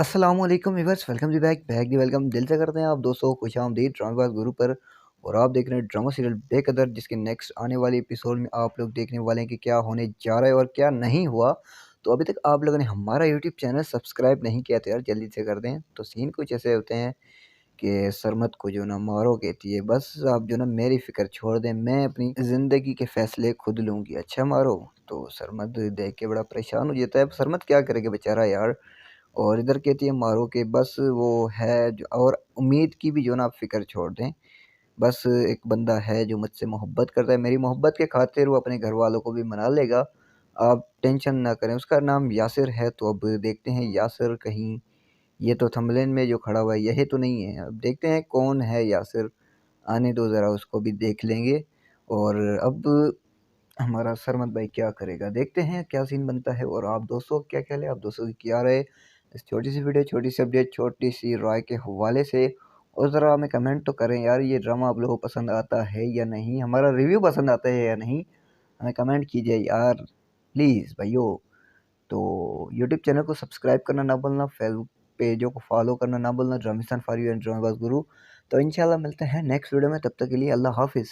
अस्सलामुअलैकुम viewers, welcome ji back the welcome दिल से करते हैं आप दोस्तों खुशामदीद ड्रामाबाज गुरु पर। और आप देख रहे हैं ड्रामा सीरियल बेकदर, जिसके नेक्स्ट आने वाले एपिसोड में आप लोग देखने वाले हैं कि क्या होने जा रहा है और क्या नहीं हुआ। तो अभी तक आप लोगों ने हमारा यूट्यूब चैनल सब्सक्राइब नहीं किया तो यार जल्दी से कर दें। तो सीन कुछ ऐसे होते हैं कि सरमत को जो ना मारो कहती है, बस आप जो ना मेरी फ़िक्र छोड़ दें, मैं अपनी ज़िंदगी के फ़ैसले खुद लूँगी, अच्छा मारो। तो सरमत देख के बड़ा परेशान हो जाता है। सरमत क्या करेगा बेचारा यार। और इधर कहती है मारो के बस वो है जो, और उम्मीद की भी जो ना आप फ़िक्र छोड़ दें। बस एक बंदा है जो मुझसे मोहब्बत करता है, मेरी मोहब्बत के खातिर वो अपने घरवालों को भी मना लेगा। आप टेंशन ना करें, उसका नाम यासिर है। तो अब देखते हैं यासिर, कहीं ये तो थंबनेल में जो खड़ा हुआ है यही तो नहीं है। अब देखते हैं कौन है यासिर, आने दो ज़रा, उसको भी देख लेंगे। और अब हमारा सरमत भाई क्या करेगा, देखते हैं क्या सीन बनता है। और आप दोस्तों क्या ख्याल है, आप दोस्तों की क्या राय इस छोटी सी वीडियो, छोटी सी अपडेट, छोटी सी राय के हवाले से। और ज़रा हमें कमेंट तो करें यार, ये ड्रामा आप लोगों को पसंद आता है या नहीं, हमारा रिव्यू पसंद आता है या नहीं, हमें कमेंट कीजिए यार प्लीज़ भाइयों। तो यूट्यूब चैनल को सब्सक्राइब करना ना भूलना, फेसबुक पेजों को फॉलो करना ना भूलना, ड्रामिस्तान फॉर यू एंड ड्रामाबाज गुरु। तो इंशाल्लाह मिलते हैं नेक्स्ट वीडियो में, तब तक के लिए अल्लाह हाफिज़।